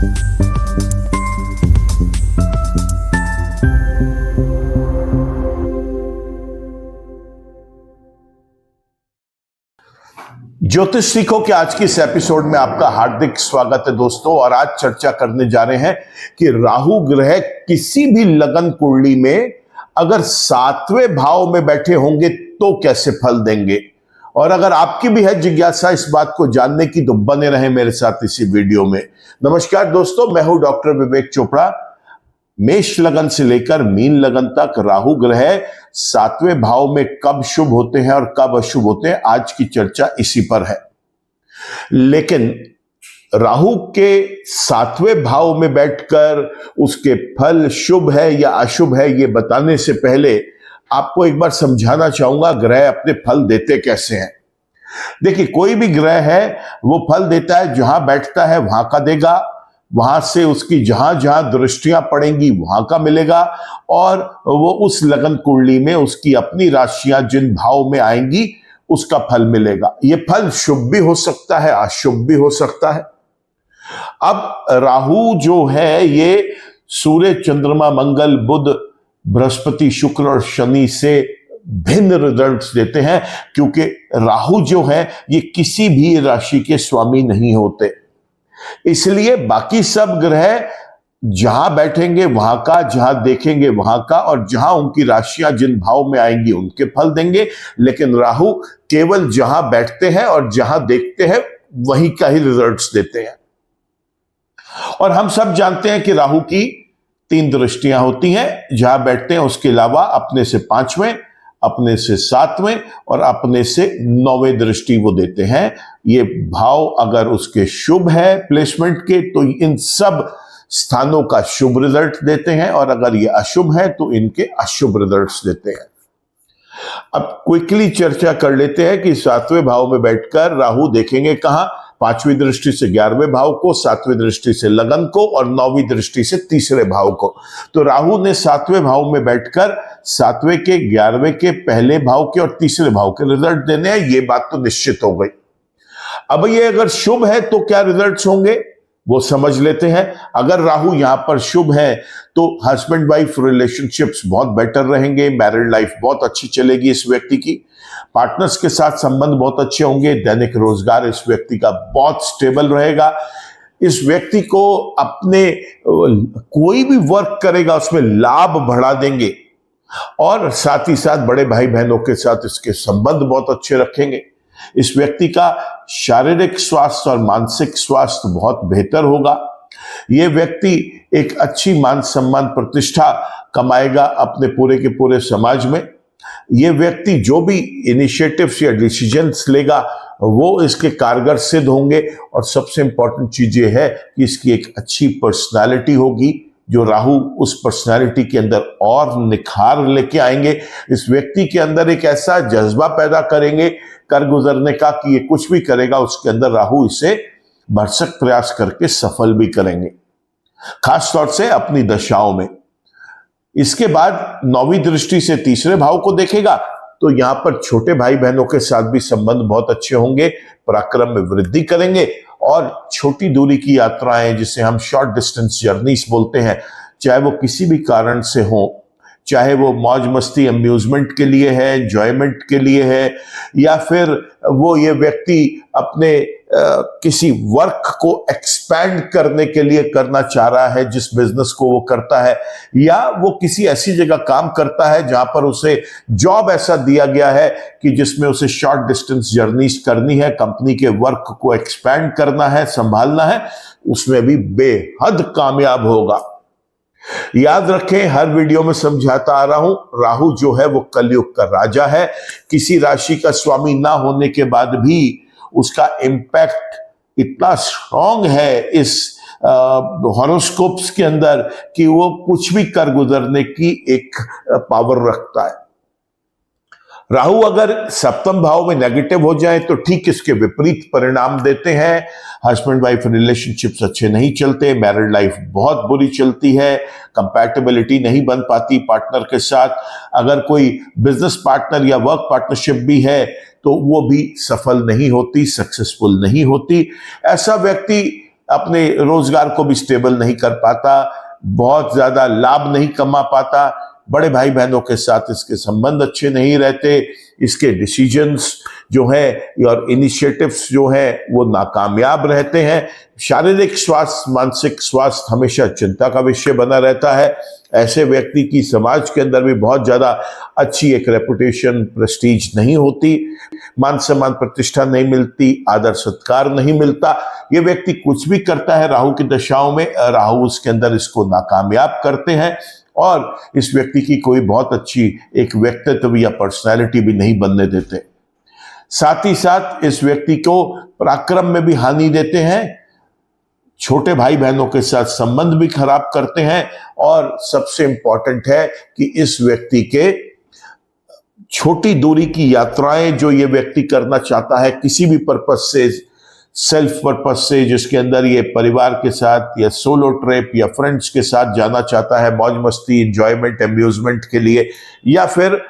ज्योतिष सीखो के आज की इस एपिसोड में आपका हार्दिक स्वागत है दोस्तों। और आज चर्चा करने जा रहे हैं कि राहु ग्रह किसी भी लगन कुंडली में अगर 7वें भाव में बैठे होंगे तो कैसे फल देंगे। और अगर आपकी भी है जिज्ञासा इस बात को जानने की तो बने रहें मेरे साथ इसी वीडियो में। नमस्कार दोस्तों, मैं हूं डॉक्टर विवेक चोपड़ा। मेष लगन से लेकर मीन लगन तक राहु ग्रह 7वें भाव में कब शुभ होते हैं और कब अशुभ होते हैं, आज की चर्चा इसी पर है। लेकिन राहु के 7वें भाव में बैठकर उसके फल शुभ है या अशुभ है ये बताने से पहले आपको एक बार समझाना चाहूंगा ग्रह अपने फल देते कैसे हैं। देखिए, कोई भी ग्रह है वो फल देता है, जहां बैठता है वहां का देगा, वहां से उसकी जहां जहां दृष्टियां पड़ेंगी वहां का मिलेगा, और वो उस लगन कुंडली में उसकी अपनी राशियां जिन भाव में आएंगी उसका फल मिलेगा। ये फल शुभ भी हो सकता है, अशुभ भी हो सकता है। अब राहु जो है ये सूर्य, चंद्रमा, मंगल, बुध, बृहस्पति, शुक्र और शनि से भिन्न रिजल्ट्स देते हैं, क्योंकि राहु जो है ये किसी भी राशि के स्वामी नहीं होते। इसलिए बाकी सब ग्रह जहां बैठेंगे वहां का, जहां देखेंगे वहां का, और जहां उनकी राशियां जिन भाव में आएंगी उनके फल देंगे। लेकिन राहु केवल जहां बैठते हैं और जहां देखते हैं वहीं का ही रिजल्ट्स देते हैं। और हम सब जानते हैं कि राहु की 3 दृष्टियां होती हैं जहां बैठते हैं, उसके अलावा अपने से 5वें, अपने से 7वें और अपने से 9वें दृष्टि वो देते हैं। ये भाव अगर उसके शुभ है प्लेसमेंट के तो इन सब स्थानों का शुभ रिजल्ट देते हैं, और अगर ये अशुभ है तो इनके अशुभ रिजल्ट्स देते हैं। अब क्विकली चर्चा कर लेते हैं कि 7वें भाव में बैठकर राहु देखेंगे कहां। 5वीं दृष्टि से 11वें भाव को, 7वीं दृष्टि से लगन को और 9वीं दृष्टि से तीसरे भाव को। तो राहु ने 7वें भाव में बैठकर 7वें के, 11वें के, पहले भाव के और तीसरे भाव के रिजल्ट देने हैं। ये बात तो निश्चित हो गई। अब ये अगर शुभ है तो क्या रिजल्ट्स होंगे वो समझ लेते हैं। अगर राहु यहां पर शुभ है तो हस्बैंड वाइफ रिलेशनशिप्स बहुत बेटर रहेंगे, मैरिड लाइफ बहुत अच्छी चलेगी इस व्यक्ति की, पार्टनर्स के साथ संबंध बहुत अच्छे होंगे, दैनिक रोजगार इस व्यक्ति का बहुत स्टेबल रहेगा। इस व्यक्ति को अपने कोई भी वर्क करेगा उसमें लाभ बढ़ा देंगे, और साथ ही साथ बड़े भाई बहनों के साथ इसके संबंध बहुत अच्छे रखेंगे। इस व्यक्ति का शारीरिक स्वास्थ्य और मानसिक स्वास्थ्य बहुत बेहतर होगा। यह व्यक्ति एक अच्छी मान सम्मान प्रतिष्ठा कमाएगा अपने पूरे के पूरे समाज में। यह व्यक्ति जो भी इनिशिएटिव्स या डिसीजंस लेगा वो इसके कारगर सिद्ध होंगे, और सबसे इंपॉर्टेंट चीज ये है कि इसकी एक अच्छी पर्सनालिटी होगी, जो राहु उस पर्सनालिटी के अंदर और निखार लेके आएंगे। इस व्यक्ति के अंदर एक ऐसा जज्बा पैदा करेंगे कर गुजरने का कि ये कुछ भी करेगा उसके अंदर राहु इसे भरसक प्रयास करके सफल भी करेंगे, खासतौर से अपनी दशाओं में। इसके बाद 9वीं दृष्टि से तीसरे भाव को देखेगा तो यहां पर छोटे भाई बहनों के साथ भी संबंध बहुत अच्छे होंगे, पराक्रम में वृद्धि करेंगे, और छोटी दूरी की यात्राएं जिसे हम शॉर्ट डिस्टेंस जर्नीज बोलते हैं, चाहे वो किसी भी कारण से हो, चाहे वो मौज मस्ती अम्यूजमेंट के लिए है, एंजॉयमेंट के लिए है, या फिर वो ये व्यक्ति अपने किसी वर्क को एक्सपैंड करने के लिए करना चाह रहा है जिस बिजनेस को वो करता है, या वो किसी ऐसी जगह काम करता है जहां पर उसे जॉब ऐसा दिया गया है कि जिसमें उसे शॉर्ट डिस्टेंस जर्नीज करनी है, कंपनी के वर्क को एक्सपैंड करना है, संभालना है, उसमें भी बेहद कामयाब होगा। याद रखें, हर वीडियो में समझाता आ रहा हूं, राहु जो है वो कलयुग का राजा है। किसी राशि का स्वामी ना होने के बाद भी उसका इंपैक्ट इतना स्ट्रांग है इस हॉरोस्कोप्स के अंदर कि वो कुछ भी कर गुजरने की एक पावर रखता है। राहु अगर 7वें भाव में नेगेटिव हो जाए तो ठीक इसके विपरीत परिणाम देते हैं। हस्बैंड वाइफ रिलेशनशिप्स अच्छे नहीं चलते, मैरिड लाइफ बहुत बुरी चलती है, कंपैटिबिलिटी नहीं बन पाती पार्टनर के साथ। अगर कोई बिजनेस पार्टनर या वर्क पार्टनरशिप भी है तो वो भी सफल नहीं होती, सक्सेसफुल नहीं होती। ऐसा व्यक्ति अपने रोजगार को भी स्टेबल नहीं कर पाता, बहुत ज्यादा लाभ नहीं कमा पाता, बड़े भाई बहनों के साथ इसके संबंध अच्छे नहीं रहते, इसके डिसीजंस जो है और इनिशिएटिव्स जो है वो नाकामयाब रहते हैं, शारीरिक स्वास्थ्य मानसिक स्वास्थ्य हमेशा चिंता का विषय बना रहता है। ऐसे व्यक्ति की समाज के अंदर भी बहुत ज्यादा अच्छी एक रेपुटेशन प्रेस्टीज नहीं होती, मान सम्मान प्रतिष्ठा नहीं मिलती, आदर सत्कार नहीं मिलता। ये व्यक्ति कुछ भी करता है राहु की दशाओं में, राहु उसके अंदर इसको नाकामयाब करते हैं और इस व्यक्ति की कोई बहुत अच्छी एक व्यक्तित्व या पर्सनैलिटी भी नहीं बनने देते। साथ ही साथ इस व्यक्ति को पराक्रम में भी हानि देते हैं, छोटे भाई बहनों के साथ संबंध भी खराब करते हैं और सबसे इंपॉर्टेंट है कि इस व्यक्ति के छोटी दूरी की यात्राएं जो ये व्यक्ति करना चाहता है किसी भी पर्पस से, सेल्फ पर्पस से, जिसके अंदर ये परिवार के साथ या सोलो ट्रिप या फ्रेंड्स के साथ जाना चाहता है मौज मस्ती एंजॉयमेंट एम्यूजमेंट के लिए, या फिर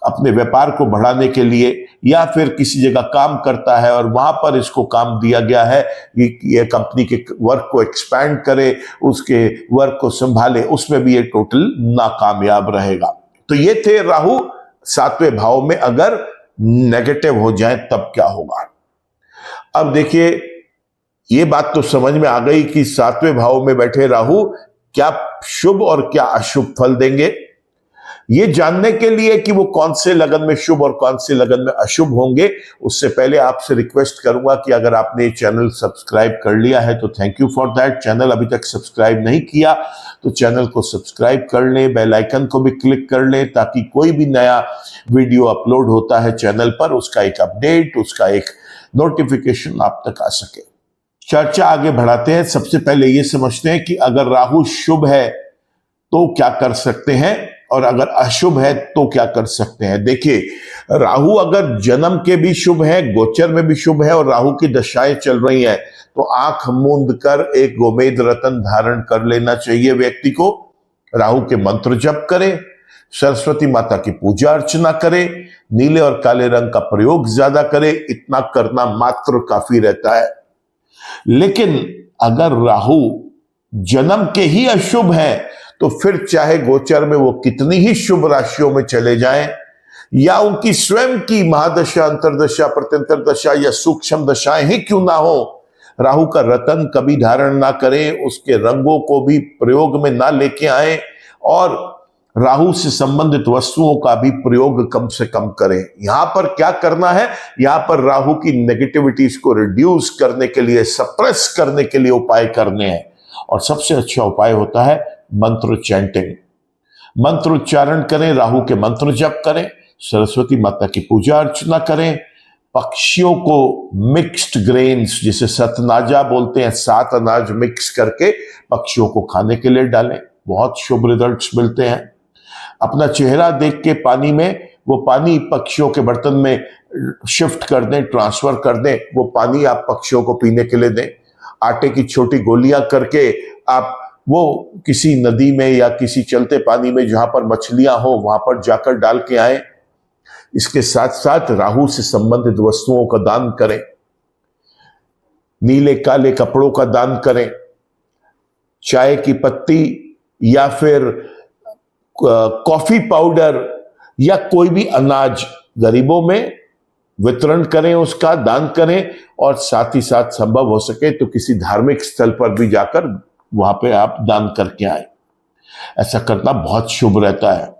अपने व्यापार को बढ़ाने के लिए, या फिर किसी जगह काम करता है और वहां पर इसको काम दिया गया है ये कंपनी के वर्क को एक्सपैंड करे, उसके वर्क को संभाले, उसमें भी ये टोटल नाकामयाब रहेगा। तो ये थे राहु 7वें भाव में अगर नेगेटिव हो जाए तब क्या होगा। अब देखिए ये बात तो समझ में आ गई कि 7वें भाव में बैठे राहु क्या शुभ और क्या अशुभ फल देंगे। ये जानने के लिए कि वो कौन से लगन में शुभ और कौन से लगन में अशुभ होंगे, उससे पहले आपसे रिक्वेस्ट करूंगा कि अगर आपने ये चैनल सब्सक्राइब कर लिया है तो thank you for that. Channel अभी तक सब्सक्राइब नहीं किया तो चैनल को सब्सक्राइब कर लें, बेल आइकन को भी क्लिक कर लें ताकि कोई भी नया वीडियो अपलोड होता है चैनल पर उसका एक अपडेट, उसका एक नोटिफिकेशन आप तक आ सके। चर्चा आगे बढ़ाते हैं। सबसे पहले ये समझते हैं कि अगर राहु शुभ है तो क्या कर सकते हैं और अगर अशुभ है तो क्या कर सकते हैं। देखिए राहु अगर जन्म के भी शुभ है, गोचर में भी शुभ है और राहु की दशाएं चल रही हैं तो आंख मूंद कर एक गोमेद रतन धारण कर लेना चाहिए व्यक्ति को। राहु के मंत्र जप करें, सरस्वती माता की पूजा अर्चना करें, नीले और काले रंग का प्रयोग ज्यादा करें, इतना करना मात्र काफी रहता है। लेकिन अगर राहु जन्म के ही अशुभ है तो फिर चाहे गोचर में वो कितनी ही शुभ राशियों में चले जाएं या उनकी स्वयं की महादशा अंतरदशा प्रत्यंतर दशा या सूक्ष्म दशाएं ही क्यों ना हो, राहु का रतन कभी धारण ना करें, उसके रंगों को भी प्रयोग में ना लेके आए और राहु से संबंधित वस्तुओं का भी प्रयोग कम से कम करें। यहां पर क्या करना है, यहां पर राहु की नेगेटिविटीज को रिड्यूस करने के लिए, सप्रेस करने के लिए उपाय करने हैं और सबसे अच्छा उपाय होता है मंत्र चैंटिंग। मंत्र उच्चारण करें, राहु के मंत्र जप करें, सरस्वती माता की पूजा अर्चना करें, पक्षियों को मिक्स्ड ग्रेन्स जिसे सतनाजा बोलते हैं, 7 अनाज मिक्स करके पक्षियों को खाने के लिए डालें, बहुत शुभ रिजल्ट्स मिलते हैं। अपना चेहरा देख के पानी में वो पानी पक्षियों के बर्तन में शिफ्ट कर दें, ट्रांसफर कर दें, वो पानी आप पक्षियों को पीने के लिए दें। आटे की छोटी गोलियां करके आप वो किसी नदी में या किसी चलते पानी में जहां पर मछलियां हो वहां पर जाकर डाल के आए। इसके साथ साथ राहु से संबंधित वस्तुओं का दान करें, नीले काले कपड़ों का दान करें, चाय की पत्ती या फिर कॉफी पाउडर या कोई भी अनाज गरीबों में वितरण करें, उसका दान करें और साथ ही साथ संभव हो सके तो किसी धार्मिक स्थल पर भी जाकर वहां पे आप दान करके आए। ऐसा करना बहुत शुभ रहता है।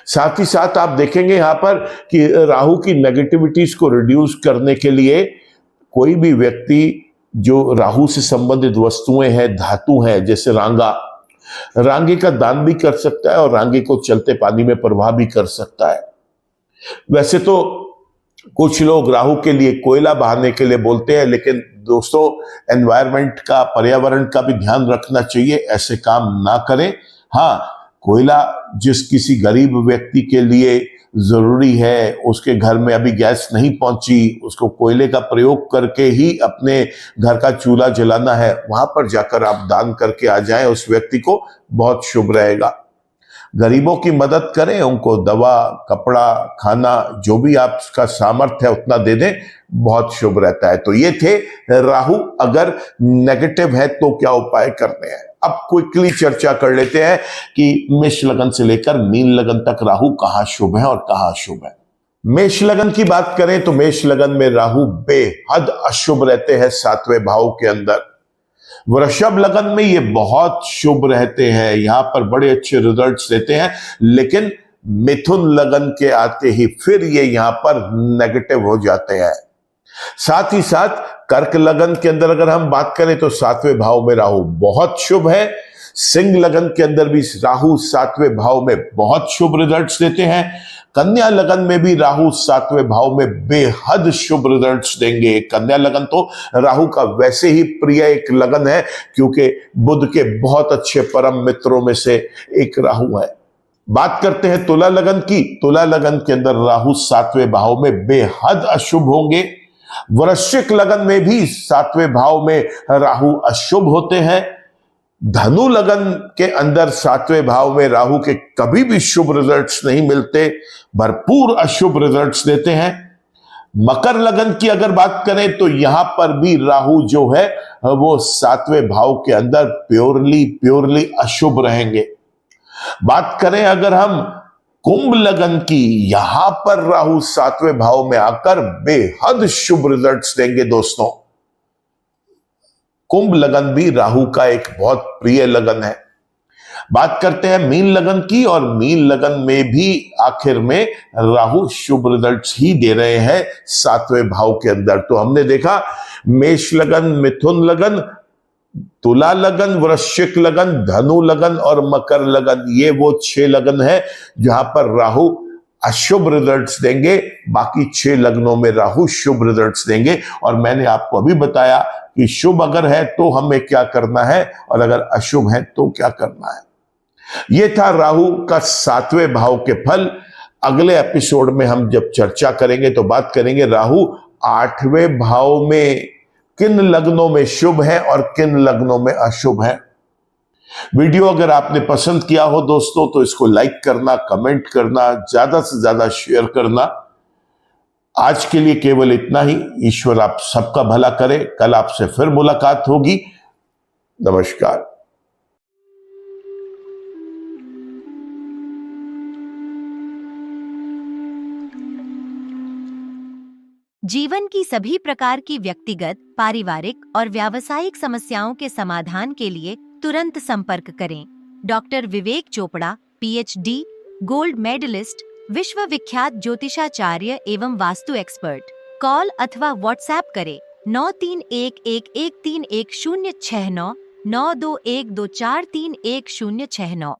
साथ ही साथ आप देखेंगे यहां पर कि राहु की नेगेटिविटीज को रिड्यूस करने के लिए कोई भी व्यक्ति जो राहु से संबंधित वस्तुएं हैं, धातु हैं, जैसे रांगे का दान भी कर सकता है और रांगे को चलते पानी में प्रवाह भी कर सकता है। वैसे तो कुछ लोग राहु के लिए कोयला बहाने के लिए बोलते हैं, लेकिन दोस्तों एनवायरनमेंट का, पर्यावरण का भी ध्यान रखना चाहिए, ऐसे काम ना करें। हाँ, कोयला जिस किसी गरीब व्यक्ति के लिए जरूरी है, उसके घर में अभी गैस नहीं पहुंची, उसको कोयले का प्रयोग करके ही अपने घर का चूल्हा जलाना है, वहां पर जाकर आप दान करके आ जाएं उस व्यक्ति को, बहुत शुभ रहेगा। गरीबों की मदद करें, उनको दवा, कपड़ा, खाना, जो भी आपका सामर्थ्य है उतना दे दें, बहुत शुभ रहता है। तो ये थे राहु अगर नेगेटिव है तो क्या उपाय करने हैं। अब क्विकली चर्चा कर लेते हैं कि मेष लगन से लेकर मीन लगन तक राहु कहां शुभ है और कहां अशुभ है। मेष लगन की बात करें तो मेष लगन में राहु बेहद अशुभ रहते हैं 7वें भाव के अंदर। वृषभ लगन में ये बहुत शुभ रहते हैं, यहां पर बड़े अच्छे रिजल्ट्स देते हैं, लेकिन मिथुन लगन के आते ही फिर ये यहां पर नेगेटिव हो जाते हैं। साथ ही साथ कर्क लगन के अंदर अगर हम बात करें तो 7वें भाव में राहु बहुत शुभ है। सिंह लगन के अंदर भी राहु 7वें भाव में बहुत शुभ रिजल्ट्स देते हैं। कन्या लगन में भी राहु 7वें भाव में बेहद शुभ रिजल्ट्स देंगे। कन्या लगन तो राहु का वैसे ही प्रिय एक लगन है, क्योंकि बुध के बहुत अच्छे परम मित्रों में से एक राहु है। बात करते हैं तुला लगन की। तुला लगन के अंदर राहु 7वें भाव में बेहद अशुभ होंगे। वृश्चिक लगन में भी 7वें भाव में राहु अशुभ होते हैं। धनु लगन के अंदर 7वें भाव में राहु के कभी भी शुभ रिजल्ट्स नहीं मिलते, भरपूर अशुभ रिजल्ट्स देते हैं। मकर लगन की अगर बात करें तो यहां पर भी राहु जो है वो 7वें भाव के अंदर प्योरली अशुभ रहेंगे। बात करें अगर हम कुंभ लगन की, यहां पर राहु 7वें भाव में आकर बेहद शुभ रिजल्ट्स देंगे दोस्तों। कुंभ लगन भी राहु का एक बहुत प्रिय लगन है। बात करते हैं मीन लगन की, और मीन लगन में भी आखिर में राहु शुभ रिजल्ट्स ही दे रहे हैं 7वें भाव के अंदर। तो हमने देखा मेष लगन, मिथुन लगन, तुला लगन, वृश्चिक लगन, धनु लगन और मकर लगन, ये वो 6 लगन है जहां पर राहु अशुभ रिजल्ट्स देंगे। बाकी 6 लग्नों में राहु शुभ रिजल्ट्स देंगे। और मैंने आपको अभी बताया कि शुभ अगर है तो हमें क्या करना है और अगर अशुभ है तो क्या करना है। यह था राहु का 7वें भाव के फल। अगले एपिसोड में हम जब चर्चा करेंगे तो बात करेंगे राहु 8वें भाव में किन लग्नों में शुभ है और किन लग्नों में अशुभ है। वीडियो अगर आपने पसंद किया हो दोस्तों तो इसको लाइक करना, कमेंट करना, ज्यादा से ज्यादा शेयर करना। आज के लिए केवल इतना ही। ईश्वर आप सबका भला करे। कल आपसे फिर मुलाकात होगी। नमस्कार। जीवन की सभी प्रकार की व्यक्तिगत, पारिवारिक और व्यावसायिक समस्याओं के समाधान के लिए तुरंत संपर्क करें। डॉक्टर विवेक चोपड़ा, पीएचडी, गोल्ड मेडलिस्ट, विश्व विख्यात ज्योतिषाचार्य एवं वास्तु एक्सपर्ट। कॉल अथवा व्हाट्सएप करें 9311131069 9212243169।